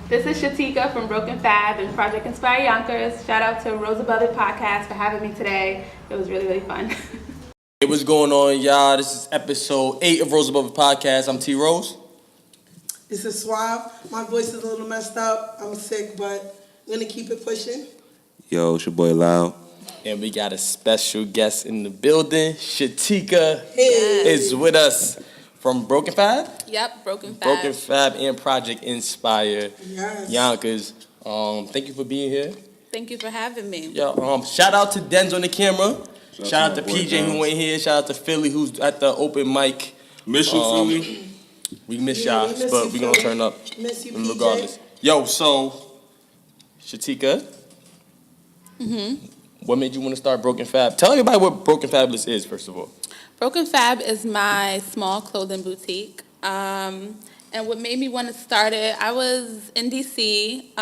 This is Shatika from Broken Fab and Project Inspire Yonkers. Shout out to RoseAboveIt Podcast for having me today. It was really, really fun. Hey, what's going on, y'all? This is episode 8 of RoseAboveIt Podcast. I'm T Rose. This is Suave. My voice is a little messed up. I'm sick, but I'm going to keep it pushing. Yo, it's your boy Loud. And we got a special guest in the building. Shatika is with us from Broken Fab. Yep, Broken Fab. Broken Fab and Project Inspire Yonkers. Thank you for being here. Thank you for having me. Yo, shout out to Denz on the camera. Shout out to PJ who ain't here. Shout out to Philly who's at the open mic. Miss you, Philly. We miss y'all, but we gonna turn up Miss you, regardless. Yo, so Shatika, what made you want to start Broken Fab? Tell everybody what Broken Fabulous is, first of all. Broken Fab is my small clothing boutique. And what made me want to start it, I was in D.C.,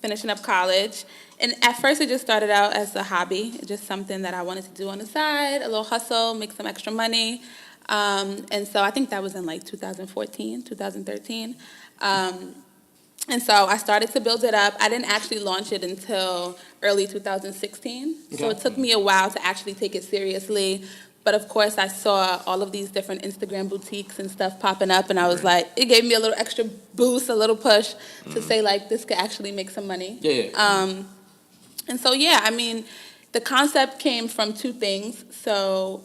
finishing up college. And at first it just started out as a hobby, just something that I wanted to do on the side, a little hustle, make some extra money. And so I think that was in like 2014, 2013. And so I started to build it up. I didn't actually launch it until early 2016. Okay. So it took me a while to actually take it seriously. But of course, I saw all of these different Instagram boutiques and stuff popping up, and I was like, it gave me a little extra boost, a little push to say, like, this could actually make some money. Yeah. And so, yeah, I mean, the concept came from two things. So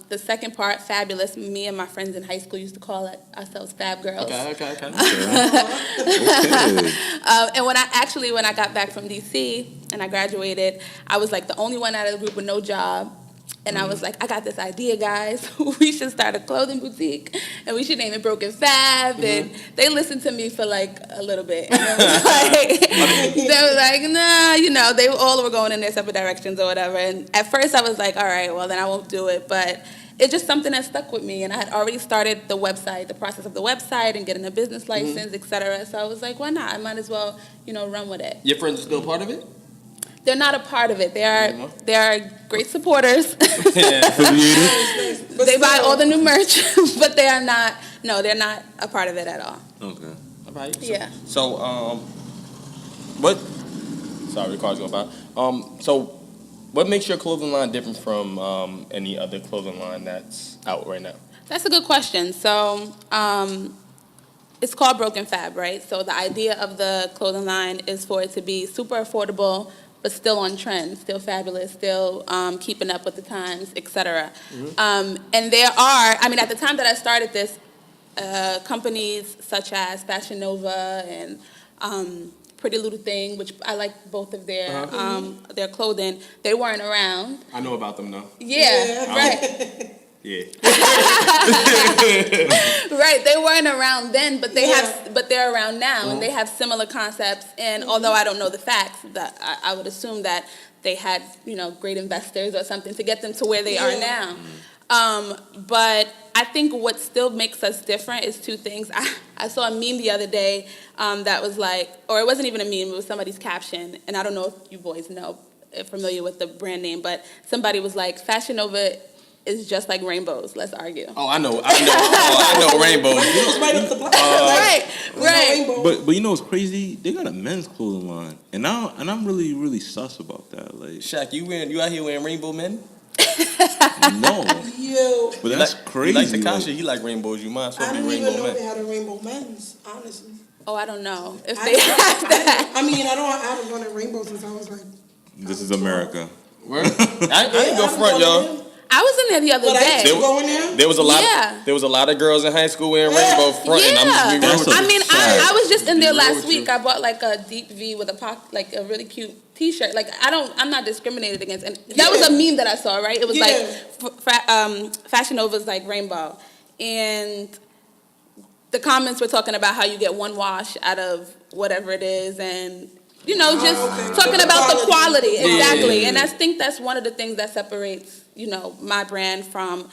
the second part, Fabulous, me and my friends in high school used to call ourselves Fab Girls. Okay. And when I got back from D.C. and I graduated, I was like the only one out of the group with no job. And I was like, I got this idea, guys. We should start a clothing boutique, and we should name it Broken Fab. And they listened to me for like a little bit. And they were like, nah, they all were going in their separate directions or whatever. And at first I was like, all right, well, then I won't do it. But it's just something that stuck with me. And I had already started the website, the process of the website and getting a business license, et cetera. So I was like, why not? I might as well, run with it. Your friends are still part of it? They're not a part of it. They are great supporters. They buy all the new merch, but they are not. No, they're not a part of it at all. Okay. All right. Yeah. So, what? Sorry, the car's going by. So, what makes your clothing line different from any other clothing line that's out right now? That's a good question. So, it's called Broken Fab, right? So the idea of the clothing line is for it to be super affordable, but still on trend, still fabulous, still keeping up with the times, etc. And there are, at the time that I started this, companies such as Fashion Nova and Pretty Little Thing, which I like both of their clothing, they weren't around. I know about them, though. Yeah. Right. Yeah. Right, they weren't around then, but they're around now, and they have similar concepts. And although I don't know the facts, that I would assume that they had great investors or something to get them to where they are now. But I think what still makes us different is two things. I saw a meme the other day that was like, or it wasn't even a meme, it was somebody's caption, and I don't know if you boys familiar with the brand name, but somebody was like, Fashion Nova is just like rainbows. Let's argue. Oh, I know. I know rainbows. Right up the block. Right. But you know what's crazy? They got a men's clothing line, and I'm really really sus about that. Like, Shaq, you out here wearing rainbow men? No. Yo. But that's crazy. Like Takasha, he like rainbows. You might as well be rainbow men. I didn't even know they had a rainbow men's, honestly. Oh, I don't know if they have that. I haven't gone in rainbow since I was like. This is America. I ain't go front, y'all. I was in there the other day. There was a lot. There was a lot of girls in high school wearing rainbow front. Yeah. And I was just in there last week. I bought like a deep V with a really cute T-shirt. Like I'm not discriminated against. And that was a meme that I saw. Right? It was like Fashion Nova's like rainbow, and the comments were talking about how you get one wash out of whatever it is, and just talking about the quality. Exactly. And I think that's one of the things that separates my brand from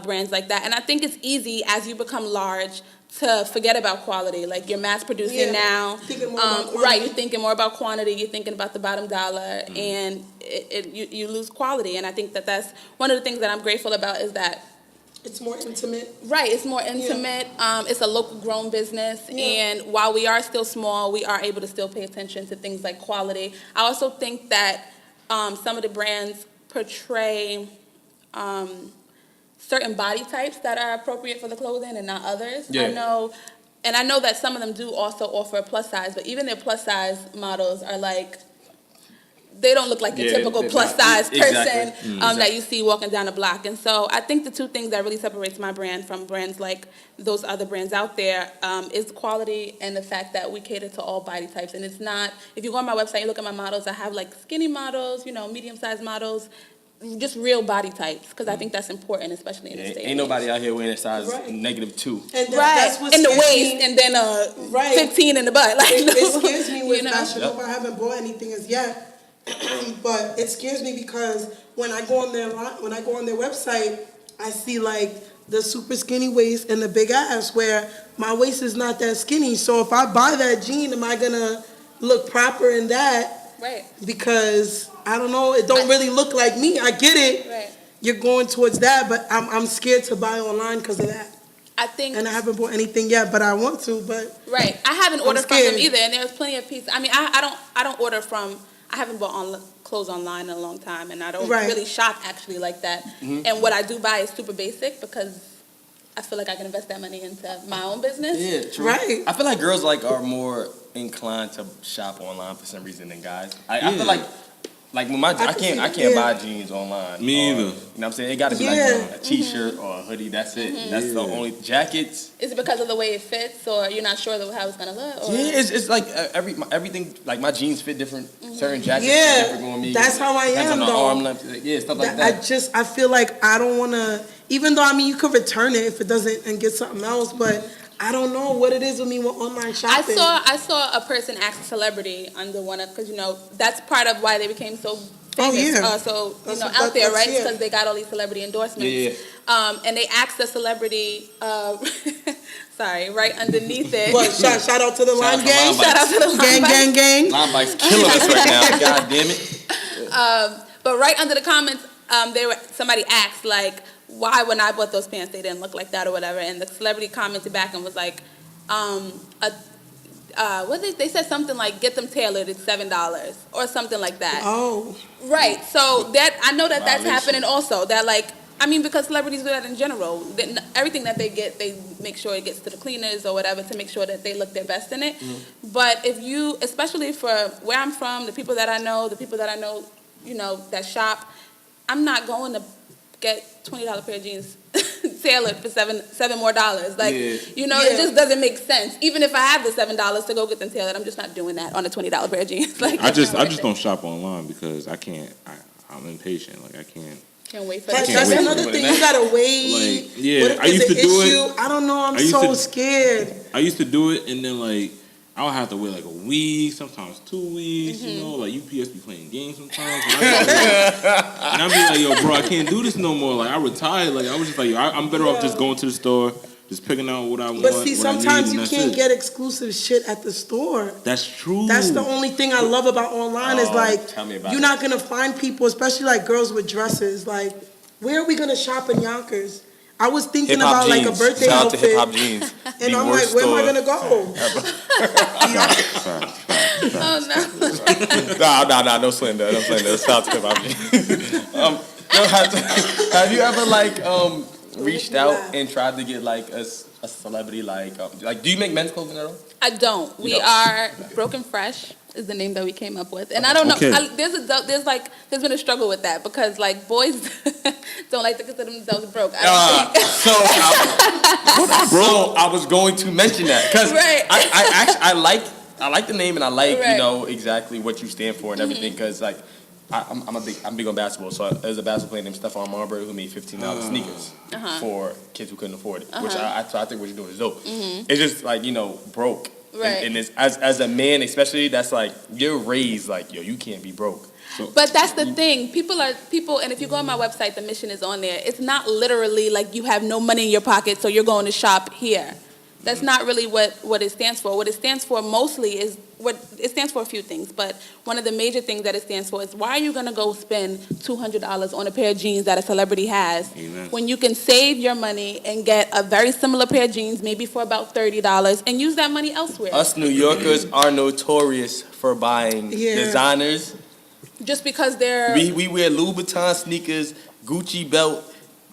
brands like that. And I think it's easy as you become large to forget about quality. Like you're mass producing now. Right, you're thinking more about quantity, you're thinking about the bottom dollar, and you lose quality. And I think that's one of the things that I'm grateful about is that It's more intimate. Right, it's more intimate. It's a local grown business, and while we are still small, we are able to still pay attention to things like quality. I also think that some of the brands portray certain body types that are appropriate for the clothing and not others. Yeah. I know that some of them do also offer a plus size, but even their plus size models are like, they don't look like your typical plus size person that you see walking down the block. And so I think the two things that really separates my brand from brands like those other brands out there is quality and the fact that we cater to all body types. And it's not, if you go on my website and look at my models, I have like skinny models, medium-sized models, just real body types, because I think that's important, especially in this day. Ain't nobody out here wearing a size -2. And that's what in the scares waist, me. and then 15 in the butt. Like, it scares me with fashion. Yep. I haven't bought anything as yet, but it scares me because when I go on their website, I see like the super skinny waist and the big ass, where my waist is not that skinny. So if I buy that jean, am I gonna look proper in that? Right. Because I don't know, it don't really look like me. I get it. Right. You're going towards that, but I'm scared to buy online because of that. I think, and I haven't bought anything yet, but I want to. But right, I haven't ordered from them scared. either, and there's plenty of pieces. I mean, I don't order from. I haven't bought clothes online in a long time, and I don't really shop actually like that. And what I do buy is super basic because I feel like I can invest that money into my own business. Yeah, true. Right. I feel like girls are more inclined to shop online for some reason than guys. I feel like when I can't buy jeans online. Me either. You know what I'm saying? It got to be like a t-shirt or a hoodie. That's it. That's the only jackets. Is it because of the way it fits, or you're not sure how it's gonna look? Or? Yeah, it's like everything. Like my jeans fit different. Certain jackets fit different on me. That's how I am, on the though. arm length. Yeah, stuff like that. I feel like I don't want to. Even though you could return it if it doesn't and get something else, but I don't know what it is with me with online shopping. I saw a person ask a celebrity under one of, because that's part of why they became so famous, out there, right? Because they got all these celebrity endorsements. Yeah. And they asked the celebrity, sorry, right underneath it. What, shout out to the Lime Gang. Shout out to the Lime Gang. Lime Bike's killing us right now. God damn it. But right under the comments, somebody asked like, why when I bought those pants they didn't look like that or whatever, and the celebrity commented back and was like, they said something like, get them tailored, it's $7 or something like that. Oh. Right. So I know that's happening also. That because celebrities do that in general. Everything that they get, they make sure it gets to the cleaners or whatever to make sure that they look their best in it. But especially for where I'm from, the people that I know, that shop, I'm not going to get $20 pair of jeans tailored for $7 more. It just doesn't make sense. Even if I have the $7 to go get them tailored, I'm just not doing that on a $20 pair of jeans. I just don't shop online because I can't. I'm impatient. I can't. Can't wait for That's another thing. You gotta wait. I used to do it. I don't know. I'm so scared. I used to do it, and then I'll have to wait a week, sometimes 2 weeks. UPS be playing games sometimes, and I'll be like, yo, bro, I can't do this no more. I retired. I was just I'm better off just going to the store, just picking out what I want. But see, sometimes you can't get exclusive shit at the store. That's true. That's the only thing I love about online is you're not gonna find people, especially girls with dresses. Where are we gonna shop in Yonkers? I was thinking hip-hop about jeans. a birthday Shout outfit. out to Hip Hop Jeans. And I'm like, where am I gonna go? Oh no. No slander. Shout out to Hip Hop Jeans. Have you ever reached out and tried to get a celebrity do you make men's clothing at all? I don't. We are Broken Fresh is the name that we came up with, and I don't know. Okay. There's been a struggle with that because boys don't like to consider themselves broke. So I was going to mention that because I like the name and I like exactly what you stand for and everything because I'm big on basketball. So there's a basketball player named Stephon Marbury who made $15 sneakers for kids who couldn't afford it, which I think what you're doing is dope. It's just broke. Right. And it's, as a man, especially, that's you're raised you can't be broke. But that's the thing. People, and if you go on my website, the mission is on there. It's not literally you have no money in your pocket, so you're going to shop here. That's not really what it stands for. What it stands for mostly is it stands for a few things, but one of the major things that it stands for is why are you going to go spend $200 on a pair of jeans that a celebrity has when you can save your money and get a very similar pair of jeans maybe for about $30 and use that money elsewhere. Us New Yorkers are notorious for buying designers. Just because they're... We wear Louboutin sneakers, Gucci belt,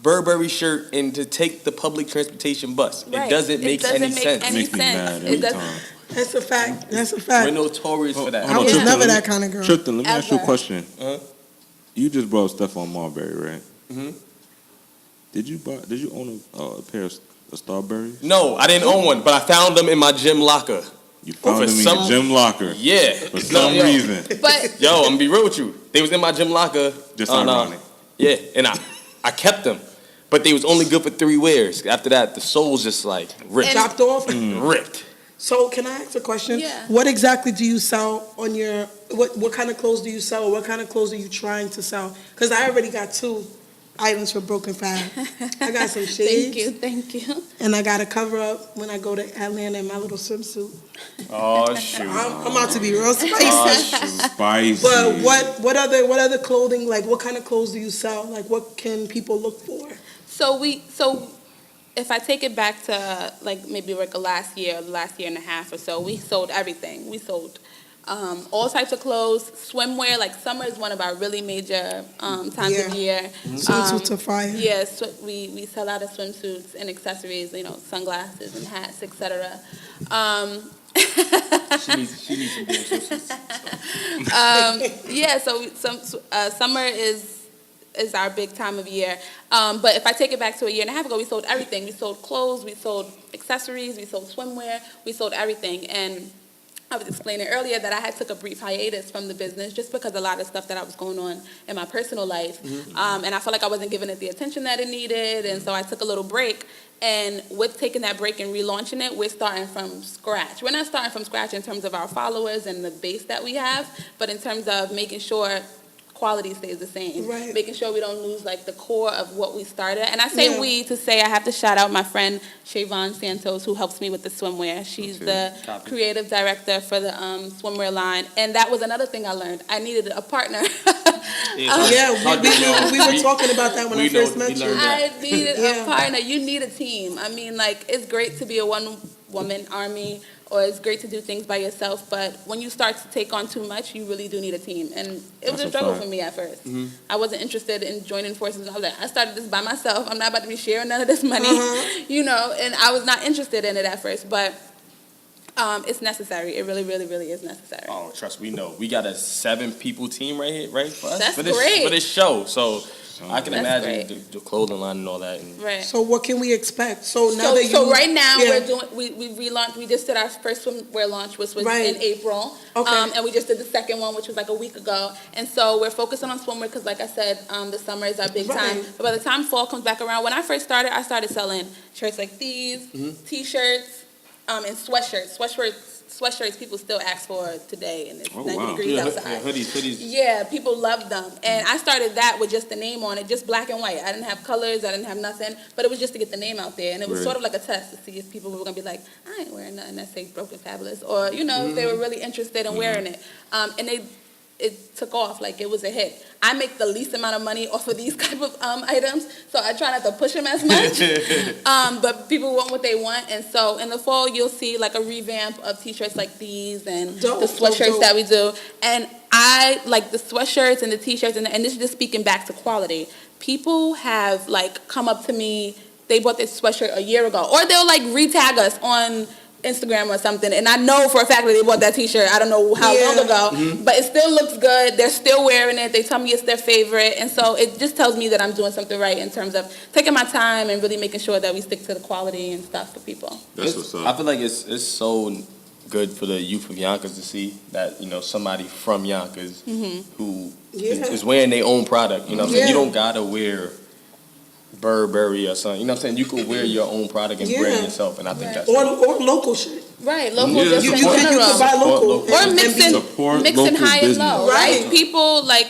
Burberry shirt, and to take the public transportation bus. Right. It doesn't make any sense. It makes me mad every time. That's a fact. That's a fact. We're notorious for that. I was never that kind of girl. Tristan, let me ask you a question. You just brought Stephon Marbury, right? Mm-hmm. Did you own a pair of Starburys? No, I didn't own one, but I found them in my gym locker. You found them in your gym locker? Yeah. For some reason. But yo, I'm gonna be real with you. They was in my gym locker. Just ironic. Yeah, and I kept them. But they was only good for 3 wears. After that, the soles just like ripped. Chopped off? Ripped. So can I ask a question? Yeah. What exactly do you sell on your, what kind of clothes do you sell, or what kind of clothes are you trying to sell? Because I already got 2 items for Broken Fab. I got some shades. Thank you. And I got a cover up when I go to Atlanta in my little swimsuit. Oh, shoot. I'm about to be real spicy. Oh, Spicy. But what other clothing, like what kind of clothes do you sell? Like what can people look for? So if I take it back to like maybe like the last year and a half or so, we sold everything. We sold all types of clothes, swimwear. Like summer is one of our really major times of year. Swimsuits are fire. Yes, we sell out of swimsuits and accessories, sunglasses and hats, etc. She needs some damn swimsuits. So summer is our big time of year. But if I take it back to a year and a half ago, we sold everything. We sold clothes, we sold accessories, we sold swimwear, we sold everything. And I was explaining earlier that I had took a brief hiatus from the business just because a lot of stuff that I was going on in my personal life. And I felt like I wasn't giving it the attention that it needed. And so I took a little break. And with taking that break and relaunching it, we're starting from scratch. We're not starting from scratch in terms of our followers and the base that we have, but in terms of making sure quality stays the same. Right. Making sure we don't lose like the core of what we started. And I say we to say I have to shout out my friend Shavon Santos, who helps me with the swimwear. She's the creative director for the swimwear line. And that was another thing I learned. I needed a partner. We were talking about that when I first met you. I needed a partner. You need a team. I mean, like, it's great to be a one-woman army, or it's great to do things by yourself, but when you start to take on too much, you really do need a team. And it was a struggle for me at first. I wasn't interested in joining forces. I was like, I started this by myself. I'm not about to be sharing none of this money, and I was not interested in it at first, but it's necessary. It really, really, really is necessary. Oh, trust me, we know. We got a 7-people team right here, right? For us? That's great. For this show, so I can That's imagine the clothing line and all that. And right. So what can we expect? So right now we're doing we relaunched. We just did our first swimwear launch, which was in April. Okay. And we just did the second one, which was like a week ago. And so we're focusing on swimwear because, like I said, the summer is our big time. But by the time fall comes back around, when I first started, I started selling shirts like these, T-shirts, and sweatshirts. Sweatshirts people still ask for today, and it's 90 degrees outside. Hoodies. Yeah, people love them. And I started that with just the name on it, just black and white. I didn't have colors, I didn't have nothing, but it was just to get the name out there. And it was sort of like a test to see if people were going to be like, I ain't wearing nothing that says Broken Fabulous, or, if they were really interested in wearing it. And it took off, like it was a hit. I make the least amount of money off of these type of items, so I try not to push them as much. But people want what they want, and so in the fall you'll see like a revamp of T-shirts like these and the sweatshirts that we do. And I like the sweatshirts and the T-shirts, and this is just speaking back to quality. People have like come up to me, they bought this sweatshirt a year ago, or they'll like re-tag us on Instagram or something, and I know for a fact that they bought that T-shirt I don't know how long ago, but it still looks good. They're still wearing it. They tell me it's their favorite, and so it just tells me that I'm doing something right in terms of taking my time and really making sure that we stick to the quality and stuff for people. That's what's up. I feel like it's so good for the youth of Yonkers to see that somebody from Yonkers who is wearing their own product. You know what I'm saying? You don't gotta wear Burberry or something. You know what I'm saying? You could wear your own product and brand yourself, and I think that's or local shit. Right, local just in you general. could buy local. Or mixing high and low, right? People like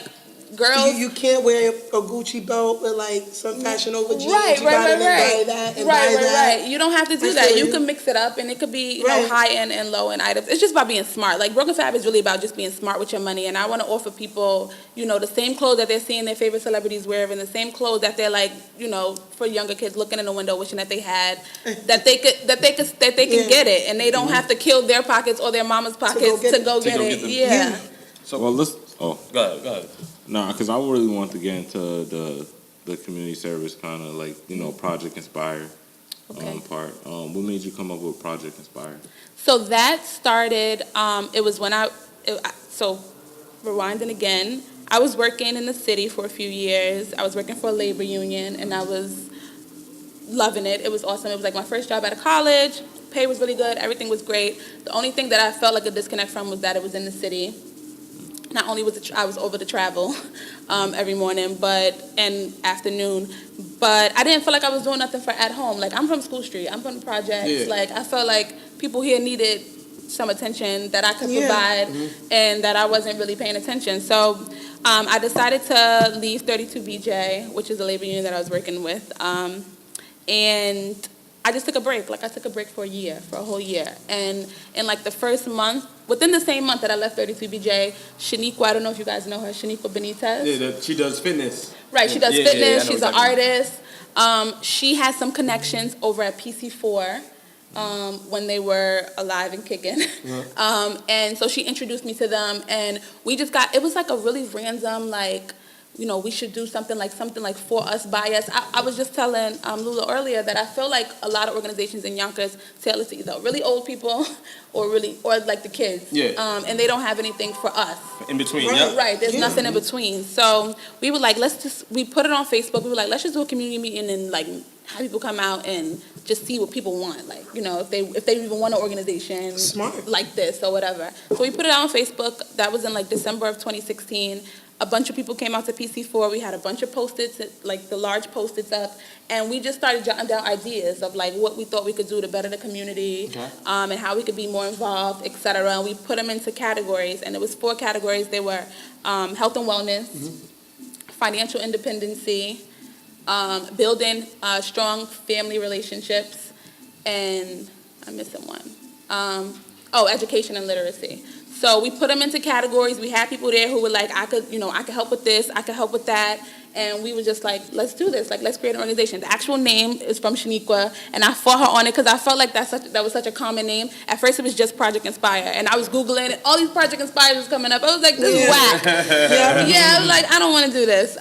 girls. You can't wear a Gucci belt with like some Fashion Over jeans. Right. Buy that and buy that. Right. You don't have to do that. You can mix it up, and it could be high end and low end items. It's just about being smart. Like Broken Fab is really about just being smart with your money, and I want to offer people, the same clothes that they're seeing their favorite celebrities wear, and the same clothes that they're like, for younger kids looking in the window wishing that they had, that they can get it, and they don't have to kill their pockets or their mama's pockets to go get it. Yeah. So let's. Oh, go ahead. Nah, because I really want to get into the community service kind of like Project Inspire part. What made you come up with Project Inspire? So that started. It was when so rewinding again. I was working in the city for a few years. I was working for a labor union, and I was loving it. It was awesome. It was like my first job out of college. Pay was really good. Everything was great. The only thing that I felt like a disconnect from was that it was in the city. Not only was I was over to travel every morning and afternoon, but I didn't feel like I was doing nothing for at home. Like, I'm from School Street. I'm from the projects. Yeah. Like, I felt like people here needed some attention that I could provide, and that I wasn't really paying attention. So I decided to leave 32BJ, which is the labor union that I was working with, and I just took a break. Like, I took a break for a whole year. And in like the first month, within the same month that I left 32BJ, Shaniqua, I don't know if you guys know her, Shaniqua Benitez. Yeah, she does fitness. Right, she does fitness. She's an artist. She has some connections over at PC4 when they were alive and kicking. And so she introduced me to them, and we just it was like a really random, like, we should do something like for us, by us. I was just telling Lula earlier that I feel like a lot of organizations in Yonkers tailor to either really old people or like the kids. Yeah. And they don't have anything for us. In between, Right, there's nothing in between. So we were like, we put it on Facebook. We were like, let's just do a community meeting and like have people come out and just see what people want. Like, if they even want an organization like this or whatever. So we put it out on Facebook. That was in like December of 2016. A bunch of people came out to PC4. We had a bunch of Post-its, like the large Post-its up, and we just started jotting down ideas of like what we thought we could do to better the community, and how we could be more involved, etc. And we put them into categories, and it was 4 categories. They were health and wellness, financial independency, building strong family relationships, and I'm missing one. Education and literacy. So we put them into categories. We had people there who were like, I could help with this, I could help with that. And we were just like, let's do this. Like, let's create an organization. The actual name is from Shaniqua, and I fought her on it because I felt like that was such a common name. At first, it was just Project Inspire, and I was Googling it. All these Project Inspires was coming up. I was like, this is whack. I was like, I don't want to do this.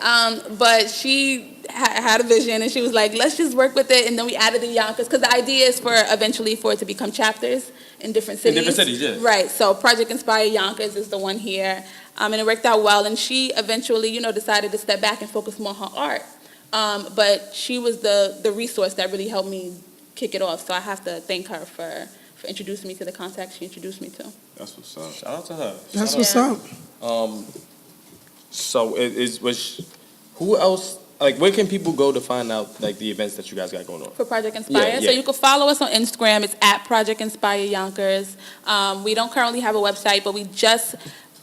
But she had a vision, and she was like, let's just work with it. And then we added the Yonkers, because the idea is eventually for it to become chapters in different cities. In different cities, yeah. Right. So Project Inspire Yonkers is the one here. And it worked out well. And she eventually, decided to step back and focus more on her art. But she was the resource that really helped me kick it off. So I have to thank her for introducing me to the contacts she introduced me to. That's what's up. Shout out to her. That's what's up. So who else? Like, where can people go to find out like the events that you guys got going on? For Project Inspire? So you can follow us on Instagram. It's at Project Inspire Yonkers. We don't currently have a website, but we just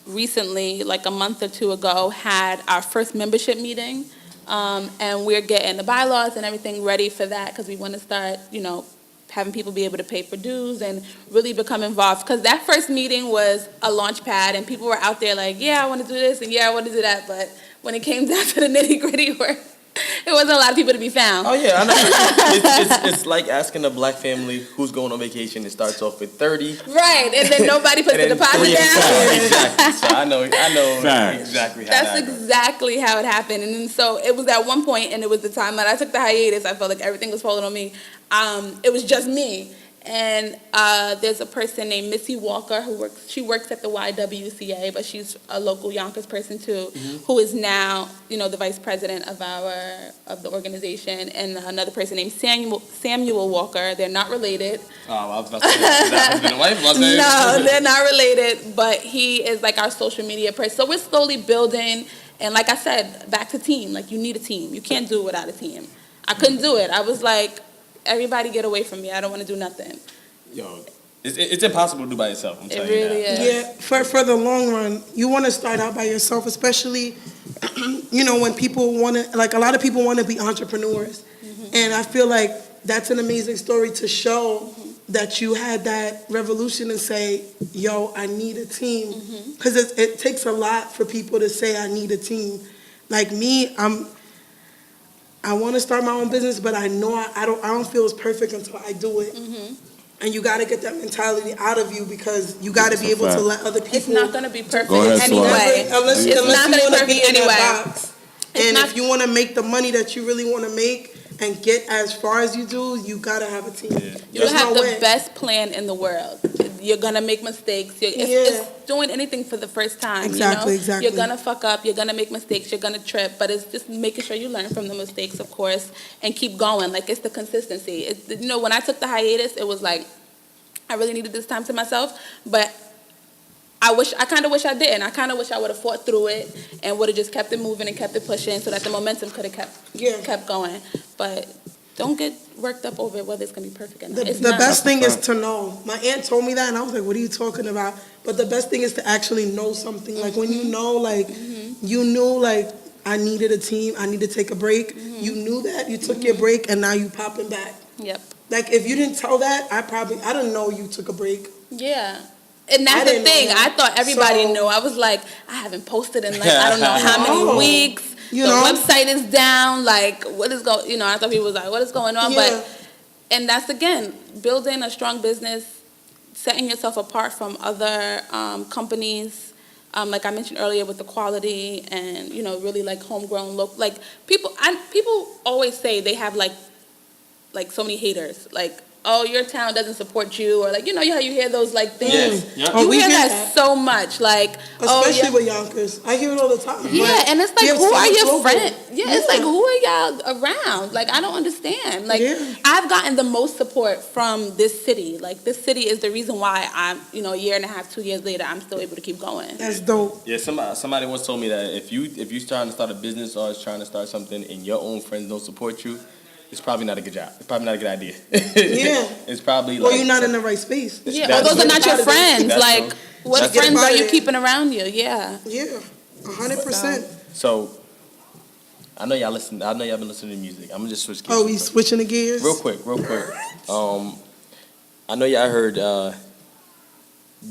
recently, like a month or 2 ago, had our first membership meeting. And we're getting the bylaws and everything ready for that, because we want to start, having people be able to pay for dues and really become involved. Because that first meeting was a launch pad, and people were out there like, yeah, I want to do this, and yeah, I want to do that. But when it came down to the nitty-gritty work, it wasn't a lot of people to be found. Oh, yeah, I know. It's like asking a black family who's going on vacation. It starts off with 30. Right, and then nobody puts the deposit down. Exactly. So I know exactly how That's exactly how it happened. And then, so it was at one point, and it was the time that I took the hiatus. I felt like everything was falling on me. It was just me. And there's a person named Missy Walker she works at the YWCA, but she's a local Yonkers person too, who is now, the vice president of the organization, and another person named Samuel Walker. They're not related. Oh, I was about to say, is that husband and wife? No, they're not related, but he is like our social media person. So we're slowly building, and like I said, back to team. Like, you need a team. You can't do it without a team. I couldn't do it. I was like, everybody get away from me. I don't want to do nothing. Yo, it's impossible to do by yourself. I'm telling you really that. is. Yeah, for the long run, you want to start out by yourself, especially you know, when people want to, like a lot of people want to be entrepreneurs. And I feel like that's an amazing story to show that you had that revolution and say, yo, I need a team. Because it takes a lot for people to say, I need a team. Like me, I want to start my own business, but I know I don't feel it's perfect until I do it. And you got to get that mentality out of you because you got to be able to let other people. It's not going to be perfect Unless it's not you going to want be to be perfect in anyway. that box. And if you want to make the money that you really want to make and get as far as you do, you got to have a team. You have the best plan in the world. You're going to make mistakes. It's doing anything for the first time. Exactly, you know? exactly. You're going to fuck up. You're going to make mistakes. You're going to trip. But it's just making sure you learn from the mistakes, of course, and keep going. Like, it's the consistency. You know, when I took the hiatus, it was like, I really needed this time to myself. But I kind of wish I didn't. I kind of wish I would have fought through it and would have just kept it moving and kept it pushing so that the momentum could have kept going. But don't get worked up over whether it's going to be perfect or not. The best thing is to know. My aunt told me that, and I was like, what are you talking about? But the best thing is to actually know something. Like, when you know, like, you knew, like, I needed a team, I need to take a break. You knew that, you took your break, and now you popping back. Yep. Like, if you didn't tell that, I didn't know you took a break. Yeah. And that's the thing. I thought everybody knew. I was like, I haven't posted in, like, I don't know how many weeks. The website is down. Like, what is going, you know, I thought people was like, what is going on? But, and that's, again, building a strong business, setting yourself apart from other companies. Like I mentioned earlier with the quality and, you know, really like homegrown local. Like, people always say they have like so many haters. Like, oh, your town doesn't support you, or like, you know how you hear those like things. You hear that so much, like, especially with Yonkers. I hear it all the time. Yeah, and it's like, who are your friends? Yeah, it's like, who are y'all around? Like, I don't understand. Like, I've gotten the most support from this city. Like, this city is the reason why I'm, you know, a year and a half, 2 years later, I'm still able to keep going. That's dope. Yeah, somebody once told me that if you trying to start a business or is trying to start something and your own friends don't support you, it's probably not a good job. It's probably not a good idea. It's probably like... Well, you're not in the right space. Yeah, or those are not your friends. Like, what friends are you keeping around you? Yeah. Yeah, 100%. So, I know y'all listen. I know y'all been listening to music. I'm gonna just switch gears. Oh, we switching the gears? Real quick. I know y'all heard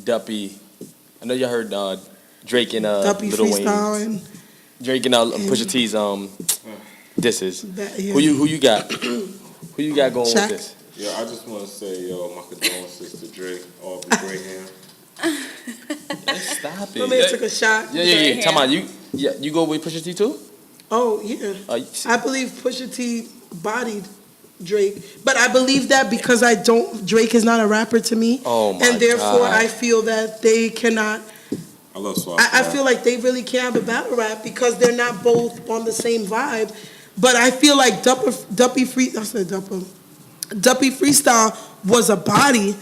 Duppy. I know y'all heard Drake and Duppy Lil freestyling. Drake and Pusha T's disses. Who you got? Who you got going with this? Yeah, I just want to say, my condolences to Drake, Aubrey Graham. Stop it. My man took a shot. Yeah. Come on, you go with Pusha T too? Oh yeah. I believe Pusha T bodied Drake, but I believe that because Drake is not a rapper to me, and therefore I feel that they cannot. I love Swap. I feel like they really can't have a battle rap because they're not both on the same vibe. But I feel like Duppy Freestyle was a body,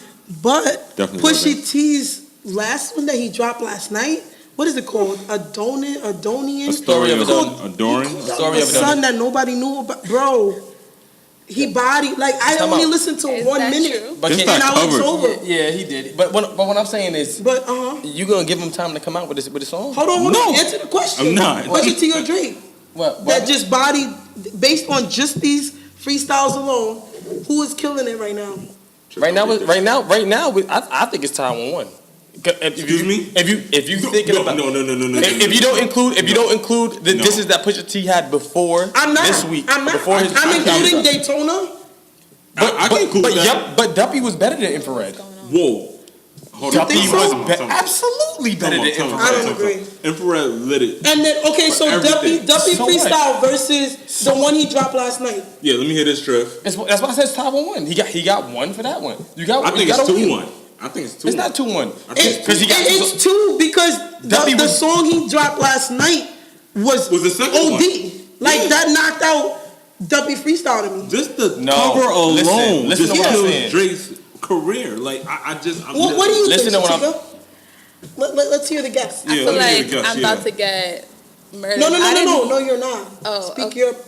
but Pusha T's last one that he dropped last night, what is it called? Adonian? A story of a son that nobody knew about. Bro, he bodied, like, I only listened to 1 minute, but and I was over. Yeah, he did. But what I'm saying is, you gonna give him time to come out with a song? Hold on. Answer the question. I'm not. Pusha T or Drake? What? That just bodied, based on just these freestyles alone, who is killing it right now? Right now, I think it's Taiwan 1. Excuse me? If you thinking about if you don't include the disses that Pusha T had before this week, I'm including Daytona. I can include that. But Duppy was better than Infrared. Whoa. Duppy was absolutely better than Infrared. I don't agree. Infrared lit it. And then so Duppy freestyle versus the one he dropped last night. Yeah, let me hear this, Trev. That's why I said it's Taiwan 1. He got 1 for that one. I think it's 2-1. I think it's 2-1. It's not 2-1. It's 2 because the song he dropped last night was the second OD. one. Like, that knocked out Duppy freestyle to me. Just the cover alone listen just to what I'm killed saying. Drake's career. Like, what do you listen think, to what Shatika? Let's hear the guess. I feel like I'm about to get murdered. No, you're not. Oh,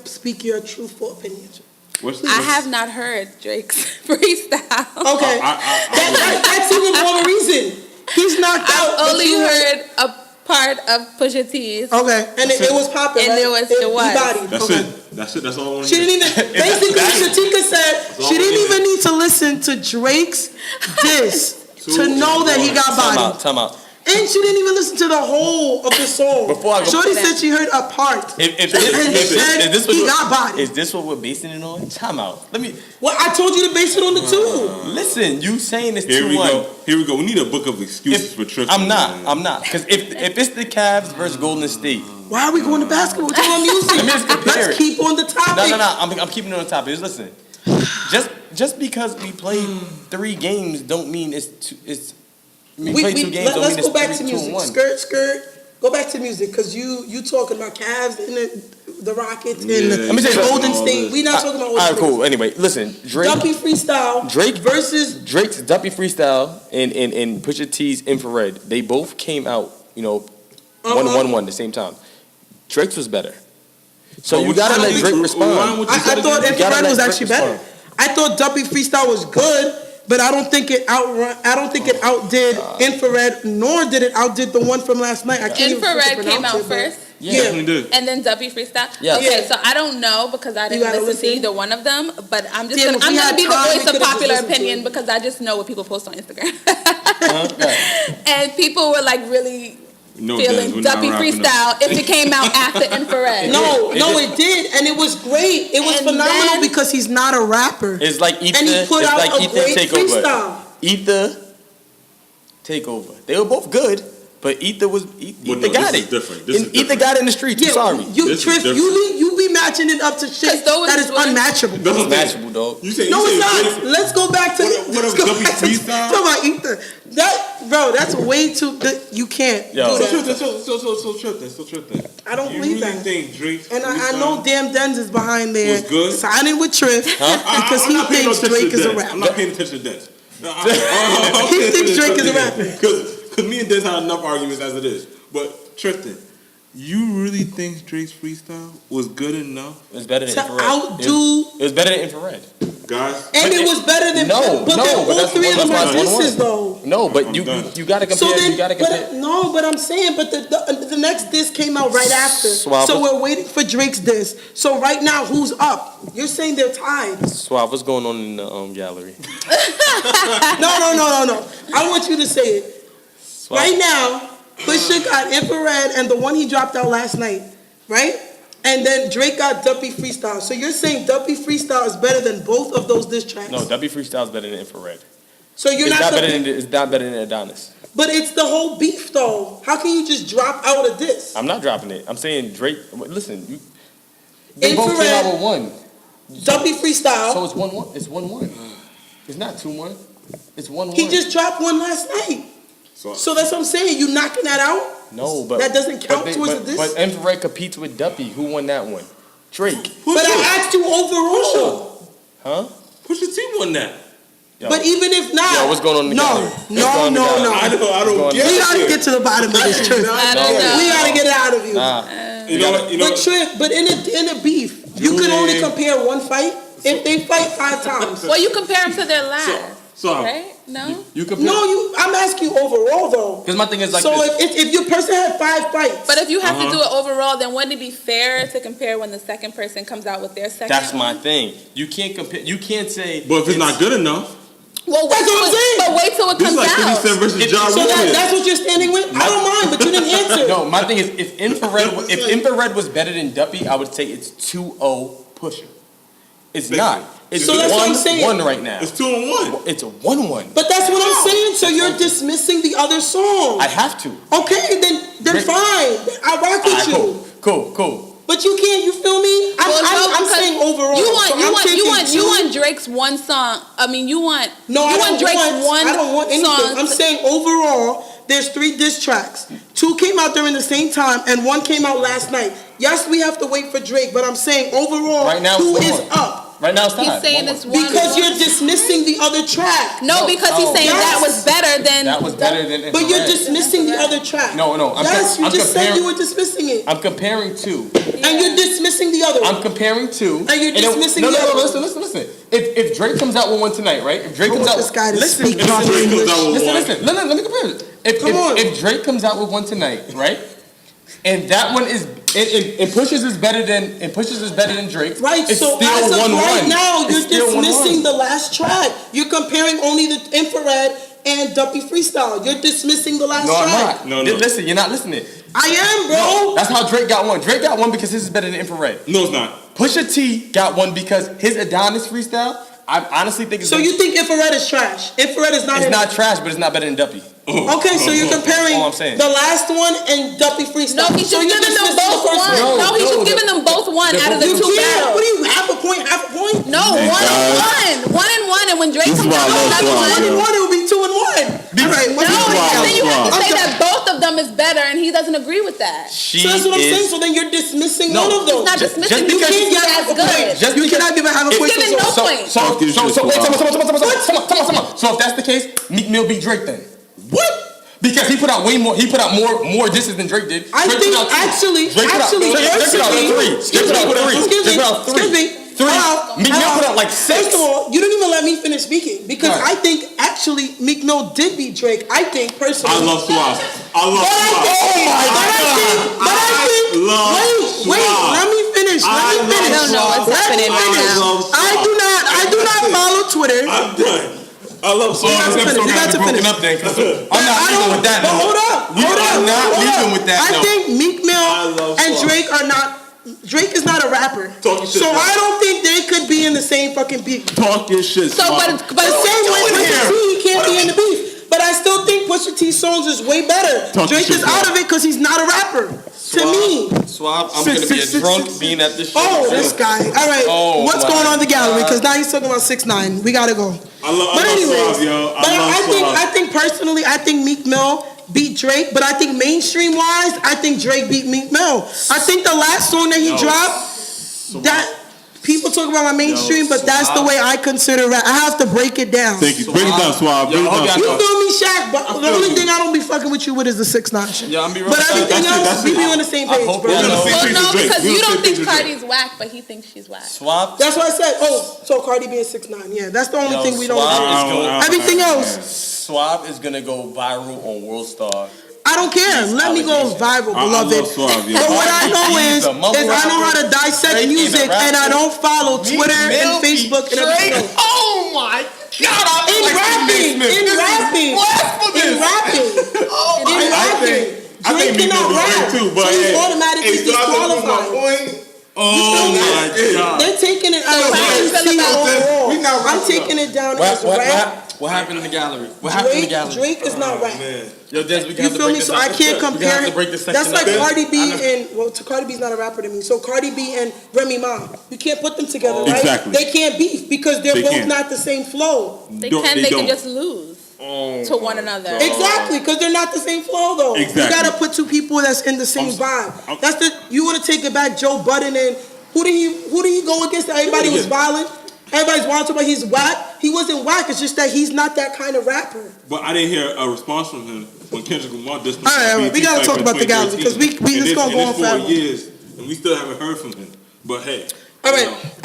speak your truthful opinion. I have not heard Drake's freestyle. Okay, that's even more reason. He's knocked out. I've only heard a part of Pusha T's. Okay, and it was popping. And right? it was. Bodied. That's okay. it. That's it. That's all I want to She didn't even. Basically, Shatika said she didn't even need to listen to Drake's diss to know that he got bodied. Time out. And she didn't even listen to the whole of the song. Before I go, Shorty said she heard a part. If this he got bodied. Is this what we're basing it on? Time out. Let me. Well, I told you to base it on the two. Listen, you saying it's 2-1. Here we go. We need a book of excuses for trips. I'm not. Because if it's the Cavs versus Golden State. Why are we going to basketball? We're talking about music. Let me just compare Let's it. keep on the topic. No. I'm keeping it on the topic. Just listen. Just because we played 3 games don't mean it's. We played 2 games. Let's go back to 3, music. 2-1. Skirt. Go back to music because you talking about Cavs and the Rockets and Let me say the Golden something. State. We not talking about. All right, cool. Anyway, listen. Duppy freestyle. Drake versus Drake's Duppy freestyle and Pusha T's Infrared. They both came out, 1-1 the same time. Drake's was better. So you gotta let Drake respond. I thought Infrared was actually better. I thought Duppy freestyle was good, but I don't think it outdid Infrared, nor did it outdid the one from last night. I can't Infrared came out first. Yeah. And then Duppy freestyle. Yeah. Okay, so I don't know because I didn't listen to either one of them, but I'm just Yeah, gonna, if we I'm had gonna be the time, we voice of could've just popular listened to opinion it. because I just know what people post on Instagram. Okay. And people were like really No, feeling Dez, we're not Duppy wrapping freestyle if it came out after Infrared. No, it did, and it was great. It was And phenomenal then- because he's not a rapper. It's like Ether. And he put it's out like a Ether great Takeover. freestyle. Ether Takeover. They were both good, but Ether got it. Different. Ether got it in the streets. I'm sorry. You be matching it up to shit that is unmatchable. It's unmatchable, dog. No, it's not. Let's go back to What Duppy freestyle? Talk about Ether. That's way too. You can't Yo. do that. Still tripping. I don't You believe really that. think Drake And I know Damn Denz is behind there was good? signing with Triff because I'm he not paying no thinks attention Drake to is a Dez. I'm rapper. not paying attention to Dez. He thinks Drake is a rapper. Because me and Dez had enough arguments as it is. But Tristan, you really think Drake's freestyle was good enough? It was better than To Infrared. outdo, It was better than Infrared. Guys? and it was better than. No, but no, then but all that's- 3 of them that's are why it's disses 1-1. though. No, but I'm you done. gotta compare. So then, you gotta compare. but I'm saying, but the next disc came out right after. Suave. So we're waiting for Drake's disc. So right now, who's up? You're saying they're tied. Suave, what's going on in the gallery? No. I want you to say it. Suave. Right now, Pusha got Infrared and the one he dropped out last night, right? And then Drake got Duppy Freestyle. So you're saying Duppy Freestyle is better than both of those diss tracks? No, W Freestyle is better than Infrared. So you're It's not. it's not better than Adonis. But it's the whole beef though. How can you just drop out a diss? I'm not dropping it. I'm saying Drake. Listen, they both came Infrared, out with 1. Duppy Freestyle. So it's 1-1. It's 1-1. It's not 2-1. It's 1-1. He just dropped one last night. So that's what I'm saying. You knocking that out? No, but that doesn't count towards the diss. But Infrared competes with Duppy. Who won that one? Drake. But I asked you overall. Huh? Pusha T won that. Yo. But even if not, Yo, what's going on in the gallery? No. I don't get We it. gotta get to the bottom of this trip. I don't know. We gotta get it out of you. You know, But Trip, in a beef, you can only compare one fight if they fight 5 times. Well, you compare them to their last, So right? No. You compare. No, I'm asking you overall though. Because my thing is like So this. if your person had 5 fights, But if you have to do it overall, then wouldn't it be fair to compare when the second person comes out with their second? That's my thing. You can't compare. You can't say. But if it's not good enough, Well, That's what I'm saying. But wait till it this is comes like 50 out. Cent versus Ja so Rule. that's what you're standing with. I don't mind, but you didn't answer. No, my thing is if Infrared was better than Duppy, I would say it's 2-0 Pusha. It's not. It's So that's what I'm saying. 1-1 right now. It's 2-1. It's a 1-1. But that's what I'm saying. So you're dismissing the other song. I have to. Okay, then Rick- fine. I rock with Alright, you. cool. But you can't. You feel me? I'm because saying overall. You So I'm taking you two. want Drake's one song. I mean, you want No, you I want don't Drake's want. one I don't want anything. song. I'm saying overall, there's 3 diss tracks. 2 came out during the same time, and 1 came out last night. Yes, we have to wait for Drake, but I'm saying overall, Right now, who it's is 1-1. up? Right now it's tied. He's saying it's one. Because you're dismissing the other track. No, because he's saying that was better than. That was better than. But you're dismissing the other track. No. You just said you were dismissing it. I'm comparing two. And you're dismissing the other one. I'm comparing two. And you're dismissing the other one. Listen. If Drake comes out with one tonight, right? If Drake comes out, this guy to listen, speak proper English. Listen. No, let me compare it. If Drake comes out with one tonight, right? And that one is and Pusha's is better than Drake. Right. It's so still as of 1-1. right now, you're It's still dismissing 1-1. the last track. You're comparing only the infrared and Duppy Freestyle. You're dismissing the last track. I'm not. No. Listen, you're not listening. I am, bro. No, that's how Drake got one. Drake got one because his is better than infrared. No, it's not. Pusha T got one because his Adonis freestyle. I honestly think it's. So you think infrared is trash? Infrared is not. It's not trash, but it's not better than Duppy. Okay, so you're comparing all I'm saying. the last one and Duppy Freestyle. No, he's just giving them both one. No, he's just giving them both one out of the two battles. What are you, half a point? No, one and one. And when Drake comes out, that's One and one, it would be 2 and 1. No, then you have to say that both of them is better, and he doesn't agree with that. So that's what I'm saying. So then you're dismissing one of those. He's not dismissing. You Because can't he's get half a as good. point. You cannot give a half a point. He's giving no point. So wait, So if that's the case, Meek Mill beat Drake then. What? Because he put out more disses than Drake did. I think actually, Drake put out three. Meek Mill put out like 6. First of all, you didn't even let me finish speaking because I think actually Meek Mill did beat Drake. I think personally. I love Suave. Oh my God! Wait, let me finish. I don't know what's happening right now. I do not follow Twitter. I'm done. I love Suave. You got to finish. I'm not leaving with that. Hold up. I'm not leaving with that. I think Meek Mill and Drake are not. Drake is not a rapper, so I don't think they could be in the same fucking beef. Talk your shit. So, but the same way Pusha T can't be in the beef. But I still think Pusha T's songs is way better. Drake is out of it because he's not a rapper. To me. Swab, I'm going to be a drunk being at this show. Oh, this guy. All right. What's going on in the gallery? Because now he's talking about 6ix9ine. We got to go. I love Swab, yo. I think personally, I think Meek Mill beat Drake, but I think mainstream wise, I think Drake beat Meek Mill. I think the last song that he dropped, that people talk about my mainstream, but that's the way I consider rap. I have to break it down. Thank you. Break it down, Swab. You feel me, Shaq? But the only thing I don't be fucking with you with is the 6ix9ine shit. Yeah, I'm be real. But everything else, we be on the same page, bro. Well, no, because you don't think Cardi's whack, but he thinks she's whack. Swab. That's what I said. Oh, so Cardi B and 6ix9ine. Yeah, that's the only thing we don't do. Everything else. Swab is gonna go viral on World Star. I don't care. Let me go viral, beloved. But what I know is I know how to dissect music, and I don't follow Twitter and Facebook and everything. Oh my God! In rapping. Drake cannot rap, so he's automatically disqualified. Oh my God! They're taking it out of overall. I'm taking it down as rap. What happened in the gallery? Drake is not rap. Yo, Des, we You feel me? So I can't compare. That's like Cardi B and Cardi B's not a rapper to me. So Cardi B and Remy Ma, you can't put them together, right? Exactly. They can't beef because they're both not the same flow. They can just lose to one another. Exactly, because they're not the same flow though. Exactly. You gotta put two people that's in the same vibe. You want to take it back, Joe Budden and who did he go against? Everybody was violent. Everybody's wanting to, he's whack. He wasn't whack. It's just that he's not that kind of rapper. But I didn't hear a response from him when Kendrick Lamar dissed him. All right, we gotta talk about the gallery because we just gonna go on forever. 4 years and we still haven't heard from him. But hey. All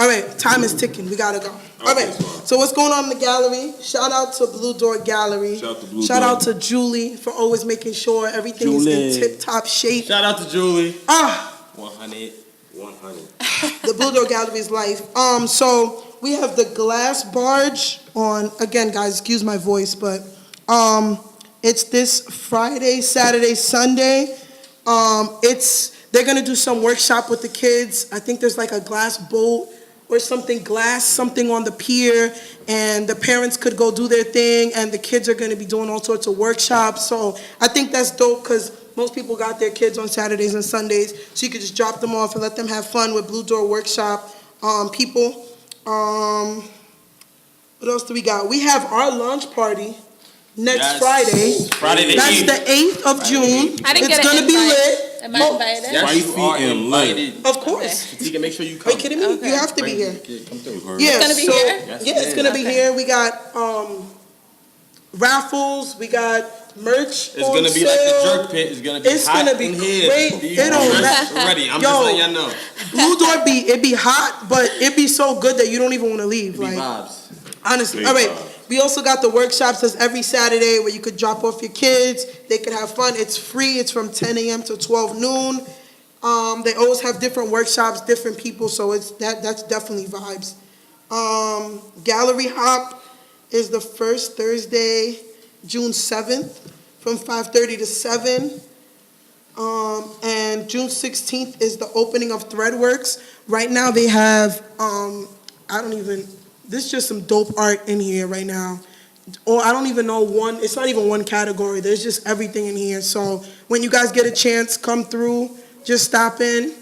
right. Time is ticking. We gotta go. All right. So what's going on in the gallery? Shout out to Blue Door Gallery. Shout out to Julie for always making sure everything is in tip top shape. Shout out to Julie. 100. The Blue Door Gallery is life. So we have the glass barge on, again, guys, excuse my voice, but it's this Friday, Saturday, Sunday. They're going to do some workshop with the kids. I think there's like a glass boat or something on the pier, and the parents could go do their thing, and the kids are going to be doing all sorts of workshops. So I think that's dope because most people got their kids on Saturdays and Sundays, so you could just drop them off and let them have fun with Blue Door Workshop people. What else do we got? We have our launch party next Friday. Friday the 8th. That's the 8th of June. I didn't it's get gonna an be invite. lit. Am I invited? Yes, you are invited. Of course. Shatika, make sure you Are come. you kidding me? Okay. You have to be here. Come through. Yeah, It's gonna be here? Yes, yeah, it's gonna be Okay. here. We got raffles. We got merch. It's gonna be like the jerk pit. It's gonna be hot in here. Great. Be It don't matter. ready. I'm Yo, just letting y'all know. Blue Door it be hot, but it be so good that you don't even want to leave. It be Like vibes. honestly. Big All right. vibes. We also got the workshops that's every Saturday where you could drop off your kids. They could have fun. It's free. It's from 10 a.m. to 12 noon. They always have different workshops, different people, so that's definitely vibes. Gallery Hop is the first Thursday, June 7th, from 5:30 to 7. And June 16th is the opening of Threadworks. Right now they have, there's just some dope art in here right now. Or I don't even know it's not even one category. There's just everything in here. So when you guys get a chance, come through, just stop in.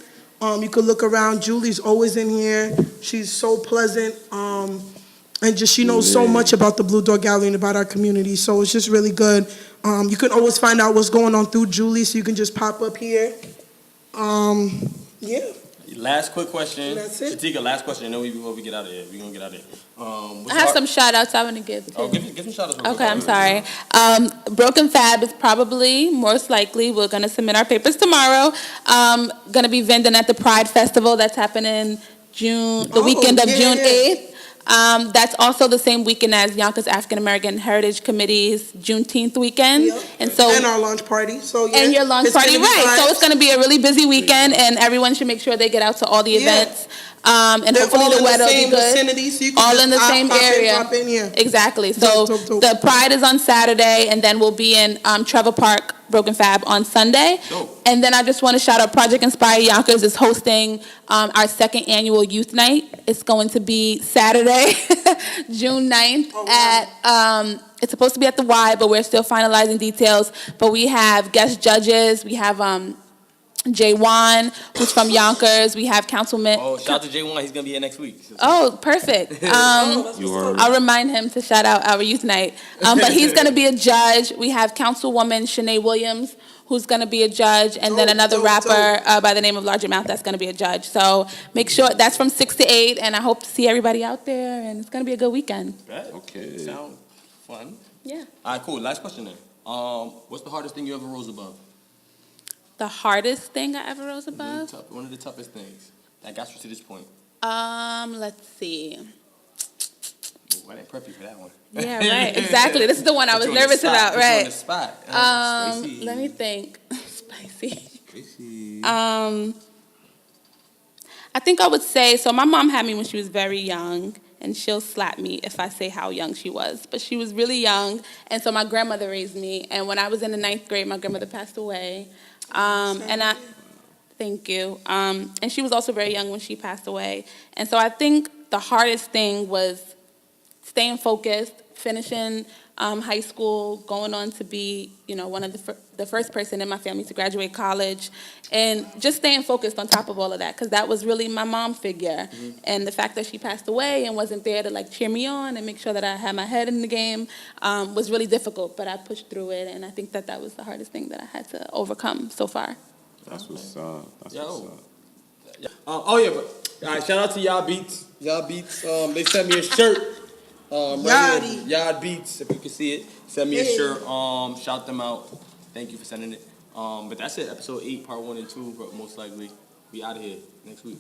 You could look around. Julie's always in here. She's so pleasant. And just she knows so much about the Blue Door Gallery and about our community. So it's just really good. You can always find out what's going on through Julie, so you can just pop up here. Yeah. Last quick question. That's it. Shatika, last question. I know before we get out of here. We're gonna get out of here. I have some shout outs I want to give too. Oh, give some shout outs. Okay, I'm sorry. Broken Fab is probably, most likely, we're going to submit our papers tomorrow. Going to be vending at the Pride Festival that's happening the weekend of June 8th. That's also the same weekend as Yonkers African American Heritage Committee's Juneteenth weekend. Yep. And our launch party. So yeah, and your launch it's party, gonna be right. vibes. So it's going to be a really busy weekend, and everyone should make sure they get out to all the events. And They're hopefully all the in weather will be same good. vicinity, so you can All just in the same area. Pop in here. Exactly. So Dope. the Pride is on Saturday, and then we'll be in Trevor Park, Broken Fab on Sunday. Dope. And then I just want to shout out Project Inspire Yonkers is hosting our second annual youth night. It's going to be Saturday, June 9th at it's supposed to be at the Y, but we're still finalizing details. But we have guest judges. We have Jay Wan, who's from Yonkers. We have Councilman. Oh, shout out to Jay Wan. He's gonna be here next week. Oh, perfect. I'll remind him to shout out our youth night. But he's going to be a judge. We have Councilwoman Shanae Williams, who's going to be a judge, and then another rapper by the name of Larger Mouth that's going to be a judge. So make sure that's from 6 to 8, and I hope to see everybody out there, and it's going to be a good weekend. Okay. Sound fun. Yeah. All right, cool. Last question then. What's the hardest thing you ever rose above? The hardest thing I ever rose above? One of the toughest things that got you to this point. Let's see. Ooh, I didn't prep you for that one. Yeah, right. Exactly. This is the one I was nervous about, Put you on right? the spot. Spicy. Let me think. Spicy. I think I would say, so my mom had me when she was very young, and she'll slap me if I say how young she was. But she was really young, and so my grandmother raised me. And when I was in the 9th grade, my grandmother passed away. Thank you. And she was also very young when she passed away. And so I think the hardest thing was staying focused, finishing high school, going on to be, one of the first person in my family to graduate college, and just staying focused on top of all of that, because that was really my mom figure. Mm-hmm. And the fact that she passed away and wasn't there to cheer me on and make sure that I had my head in the game was really difficult, but I pushed through it, and I think that was the hardest thing that I had to overcome so far. That's what's up. Yeah. All right, shout out to Y'all Beats. Y'all Beats, they sent me a shirt. Yard Beats, if you can see it. Send me a shirt. Shout them out. Thank you for sending it. But that's it. Episode 8, part 1 and 2. But most likely, we out of here next week.